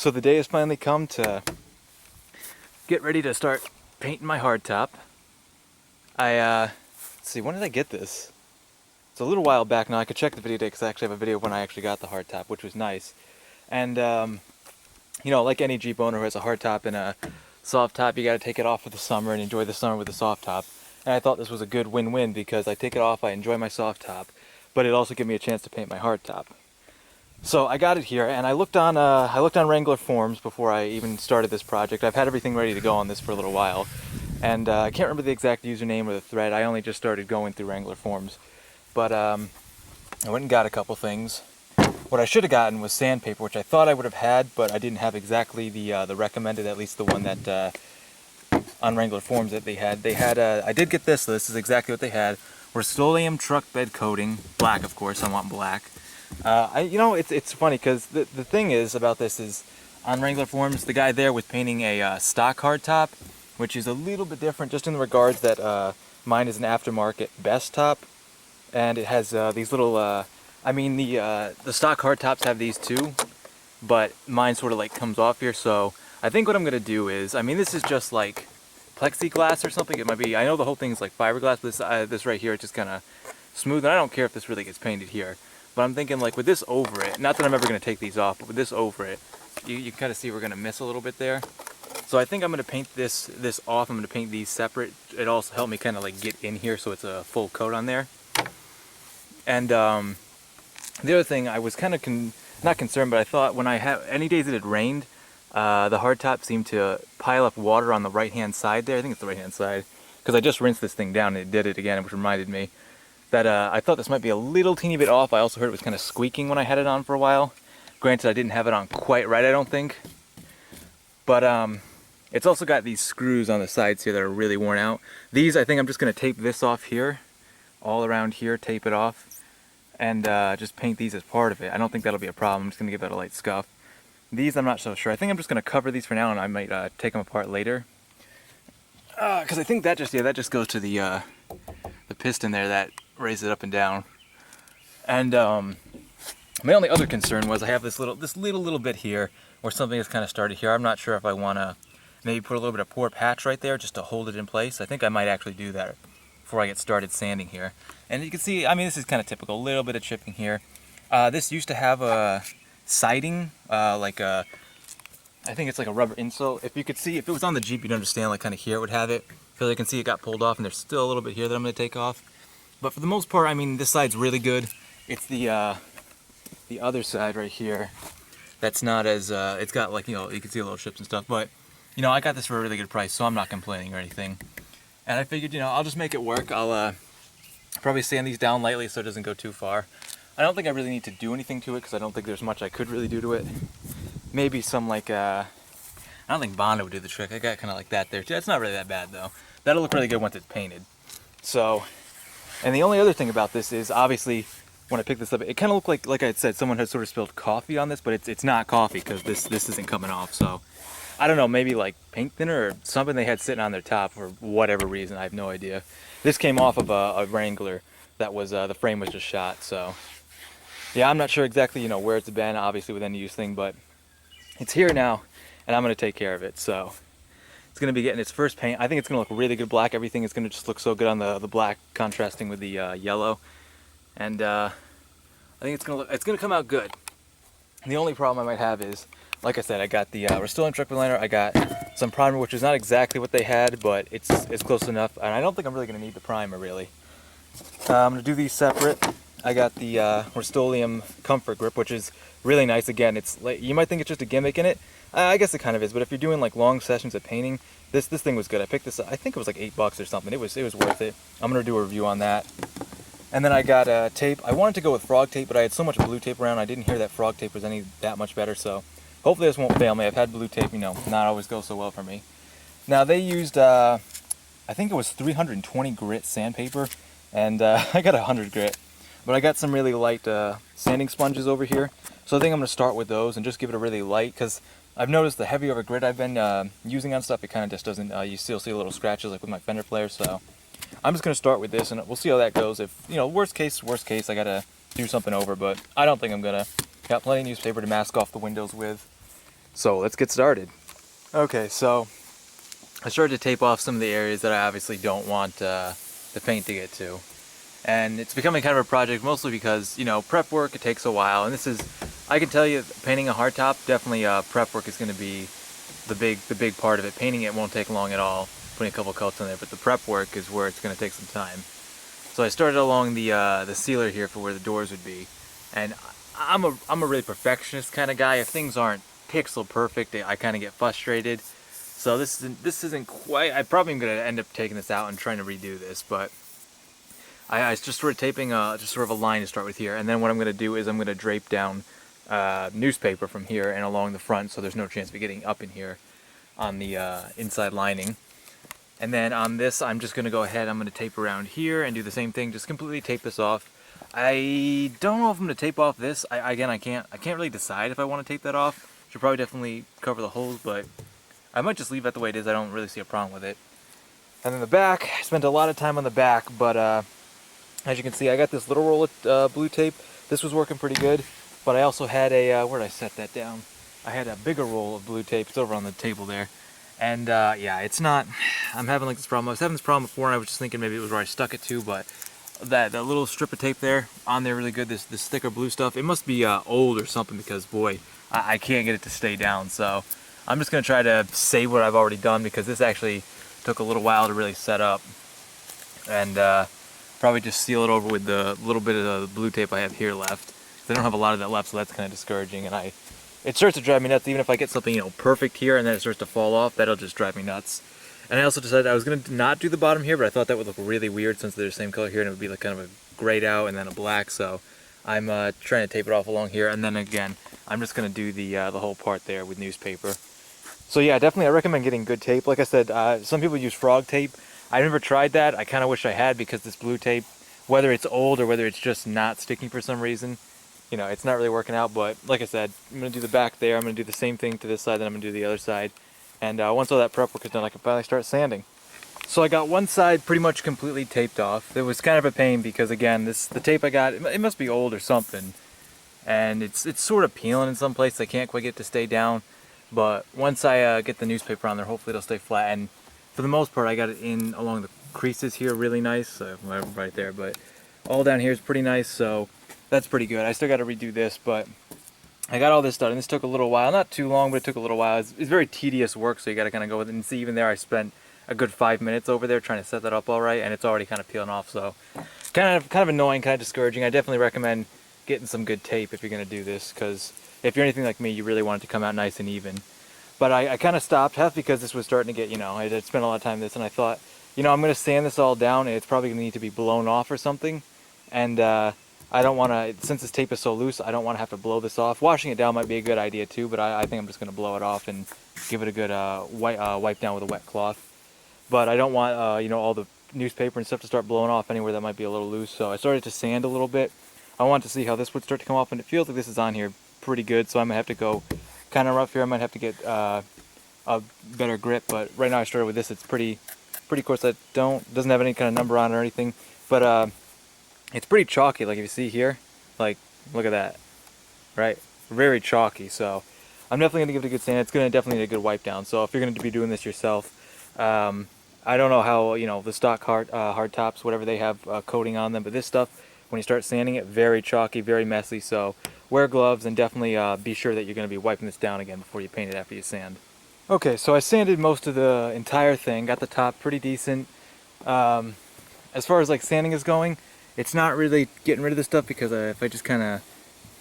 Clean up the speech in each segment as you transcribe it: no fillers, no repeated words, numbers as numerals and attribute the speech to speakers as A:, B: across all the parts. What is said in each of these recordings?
A: So the day has finally come to get ready to start painting my hardtop. Let's see, when did I get this? It's a little while back now. I could check the video day because I actually have a video when I actually got the hardtop, which was nice. And, you know, like any Jeep owner who has a hardtop and a soft top, you got to take it off for the summer and enjoy the summer with the soft top. And I thought this was a good win-win because I take it off, I enjoy my soft top, but it also gives me a chance to paint my hardtop. So I got it here, and I looked on Wrangler forums before I even started this project. I've had everything ready to go on this for a little while, and I can't remember the exact username or the thread. I only just started going through Wrangler forums, but I went and got a couple things. What I should have gotten was sandpaper, which I thought I would have had, but I didn't have exactly the recommended, at least the one that on Wrangler forums that they had. I did get this, so this is exactly what they had. Rust-Oleum truck bed coating, black of course. I want black. You know, it's funny because the thing is about this is on Wrangler forums, the guy there was painting a stock hardtop, which is a little bit different just in the regards that mine is an aftermarket best top, and it has these little, I mean the stock hardtops have these too, but mine sort of like comes off here. So I think what I'm gonna do is, I mean this is just like plexiglass or something. It might be, I know the whole thing's like fiberglass, but this right here, it's just kind of smooth, and I don't care if this really gets painted here. But I'm thinking like with this over it, not that I'm ever going to take these off, but with this over it, you kind of see we're going to miss a little bit there. So I think I'm going to paint this off. I'm going to paint these separate. It also helped me kind of like get in here so it's a full coat on there. And the other thing, I was kind of not concerned, but I thought when I have any days that it rained, the hardtop seemed to pile up water on the right hand side there. I think it's the right hand side because I just rinsed this thing down and it did it again, which reminded me that I thought this might be a little teeny bit off. I also heard it was kind of squeaking when I had it on for a while. Granted, I didn't have it on quite right, I don't think. But it's also got these screws on the sides here that are really worn out. These, I think I'm just going to tape this off here, all around here, tape it off, and just paint these as part of it. I don't think that'll be a problem. I'm just going to give that a light scuff. These, I'm not so sure. I think I'm just going to cover these for now, and I might take them apart later. Because I think that just goes to the piston there that raise it up and down. And my only other concern was I have this little bit here where something has kind of started here. I'm not sure if I want to maybe put a little bit of pour patch right there just to hold it in place. I think I might actually do that before I get started sanding here. And you can see, I mean, this is kind of typical, a little bit of chipping here. This used to have a siding, I think it's like a rubber insole. If you could see, if it was on the Jeep, you'd understand, like kind of here it would have it, because I can see it got pulled off and there's still a little bit here that I'm going to take off. But for the most part, I mean, this side's really good. It's the other side right here that's not as, it's got like, you know, you can see a little chips and stuff. But, you know, I got this for a really good price, so I'm not complaining or anything. And I figured, you know, I'll just make it work. I'll probably sand these down lightly so it doesn't go too far. I don't think I really need to do anything to it because I don't think there's much I could really do to it. Maybe some like, I don't think Bondo would do the trick. I got kind of like that there too. It's not really that bad though. That'll look really good once it's painted. So, and the only other thing about this is obviously when I picked this up, it kind of looked like I had said, someone had sort of spilled coffee on this, but it's not coffee because this isn't coming off. So I don't know, maybe like paint thinner or something they had sitting on their top for whatever reason. I have no idea. This came off of a Wrangler that was, the frame was just shot. So yeah, I'm not sure exactly, you know, where it's been, obviously with any use thing, but it's here now and I'm going to take care of it. So it's going to be getting its first paint. I think it's going to look really good black. Everything is going to just look so good on the black contrasting with the yellow. And I think it's going to come out good. And the only problem I might have is, like I said, I got the Rust-Oleum truck bed liner. I got some primer, which is not exactly what they had, but it's close enough. And I don't think I'm really going to need the primer really. I'm going to do these separate. I got the Rust-Oleum Comfort Grip, which is really nice. Again, it's like, you might think it's just a gimmick in it. I guess it kind of is, but if you're doing like long sessions of painting, this thing was good. I picked this up, I think it was like $8 or something. It was worth it. I'm gonna do a review on that. And then I got tape. I wanted to go with frog tape, but I had so much blue tape around. I didn't hear that frog tape was that much better. So hopefully this won't fail me. I've had blue tape, you know, not always go so well for me. Now they used, I think it was 320 grit sandpaper, and I got 100 grit. But I got some really light sanding sponges over here. So I think I'm going to start with those and just give it a really light, because I've noticed the heavier of a grit I've been using on stuff, it kind of just doesn't, you still see little scratches like with my fender flares. So I'm just going to start with this and we'll see how that goes. If, you know, worst case, I got to do something over, but I don't think I'm going to. Got plenty of newspaper to mask off the windows with. So let's get started. Okay, so I started to tape off some of the areas that I obviously don't want the paint to get to. And it's becoming kind of a project mostly because, you know, prep work, it takes a while. And this is, I can tell you, painting a hardtop, definitely prep work is going to be the big part of it. Painting it won't take long at all, putting a couple coats on there, but the prep work is where it's going to take some time. So I started along the sealer here for where the doors would be. And I'm a really perfectionist kind of guy. If things aren't pixel perfect, I kind of get frustrated. So this isn't quite, I probably am going to end up taking this out and trying to redo this, but I just sort of taping just sort of a line to start with here, and then what I'm going to do is I'm going to drape down newspaper from here and along the front, so there's no chance of it getting up in here on the inside lining. And then on this, I'm just going to go ahead, I'm going to tape around here and do the same thing, just completely tape this off. I don't know if I'm going to tape off this. I can't really decide if I want to tape that off. Should probably definitely cover the holes, but I might just leave it the way it is. I don't really see a problem with it. And then the back, I spent a lot of time on the back, but as you can see, I got this little roll of blue tape. This was working pretty good, but I also had a, where did I set that down? I had a bigger roll of blue tape. It's over on the table there. And yeah, it's not, I'm having like this problem. I was having this problem before, and I was just thinking maybe it was where I stuck it to, but that little strip of tape there, on there really good, this thicker blue stuff, it must be old or something, because boy, I can't get it to stay down. So I'm just going to try to save what I've already done, because this actually took a little while to really set up. And probably just seal it over with the little bit of the blue tape I have here left. I don't have a lot of that left, so that's kind of discouraging, and it starts to drive me nuts. Even if I get something, you know, perfect here and then it starts to fall off, that'll just drive me nuts. And I also decided I was going to not do the bottom here, but I thought that would look really weird since they're the same color here, and it would be like kind of a grayed out and then a black. So I'm trying to tape it off along here, and then again, I'm just going to do the whole part there with newspaper. So yeah, definitely I recommend getting good tape. Like I said, some people use frog tape. I never tried that. I kind of wish I had, because this blue tape, whether it's old or whether it's just not sticking for some reason, you know, it's not really working out. But like I said, I'm going to do the back there. I'm going to do the same thing to this side, then I'm going to do the other side. And once all that prep work is done, I can finally start sanding. So I got one side pretty much completely taped off. It was kind of a pain because, again, the tape I got, it must be old or something. And it's sort of peeling in some places. I can't quite get it to stay down. But once I get the newspaper on there, hopefully it'll stay flat. And for the most part, I got it in along the creases here really nice, right there, but all down here is pretty nice, so that's pretty good. I still got to redo this, but I got all this done, and this took a little while. Not too long, but it took a little while. It's very tedious work, so you got to kind of go with it. And see, even there, I spent a good 5 minutes over there trying to set that up all right, and it's already kind of peeling off, so kind of annoying, kind of discouraging. I definitely recommend getting some good tape if you're going to do this, because if you're anything like me, you really want it to come out nice and even. But I kind of stopped, half because this was starting to get, you know, I had spent a lot of time on this, and I thought, you know, I'm going to sand this all down, and it's probably going to need to be blown off or something. And I don't want to, since this tape is so loose, I don't want to have to blow this off. Washing it down might be a good idea too, but I think I'm just going to blow it off and give it a good wipe down with a wet cloth. But I don't want, you know, all the newspaper and stuff to start blowing off anywhere that might be a little loose. So I started to sand a little bit. I wanted to see how this would start to come off, and it feels like this is on here pretty good, so I might have to go kind of rough here. I might have to get a better grip, but right now I started with this. It's pretty coarse. That doesn't have any kind of number on it or anything, but it's pretty chalky. Like if you see here, like look at that, right? Very chalky. So I'm definitely gonna give it a good sand. It's gonna definitely need a good wipe down. So if you're gonna be doing this yourself, I don't know how, you know, the stock hard tops, whatever they have coating on them, but this stuff, when you start sanding it, very chalky, very messy. So wear gloves, and definitely be sure that you're going to be wiping this down again before you paint it after you sand. Okay, so I sanded most of the entire thing, got the top pretty decent. As far as like sanding is going, it's not really getting rid of the stuff, because if I just kind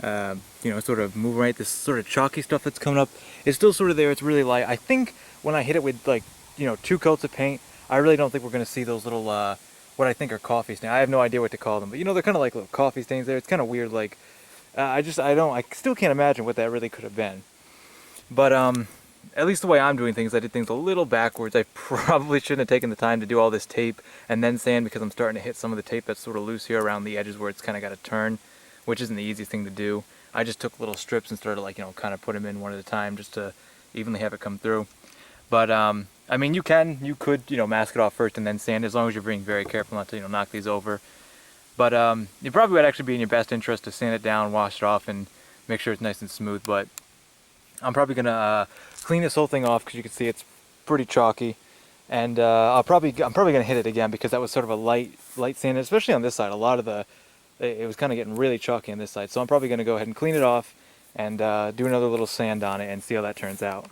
A: of, you know, sort of move right, this sort of chalky stuff that's coming up, it's still sort of there. It's really light. I think when I hit it with, like, you know, 2 coats of paint, I really don't think we're going to see those little, what I think are coffee stains. I have no idea what to call them, but you know, they're kind of like little coffee stains there. It's kind of weird, like, I still can't imagine what that really could have been. But at least the way I'm doing things, I did things a little backwards. I probably shouldn't have taken the time to do all this tape and then sand, because I'm starting to hit some of the tape that's sort of loose here around the edges where it's kind of got to turn, which isn't the easiest thing to do. I just took little strips and started, like, you know, kind of put them in one at a time just to evenly have it come through. But I mean, you could, you know, mask it off first and then sand, as long as you're being very careful not to, you know, knock these over. But it probably would actually be in your best interest to sand it down, wash it off, and make sure it's nice and smooth. But I'm probably gonna clean this whole thing off because you can see it's pretty chalky, and I'm probably gonna hit it again because that was sort of a light sand, especially on this side. A lot of it was kind of getting really chalky on this side, so I'm probably gonna go ahead and clean it off and do another little sand on it and see how that turns out.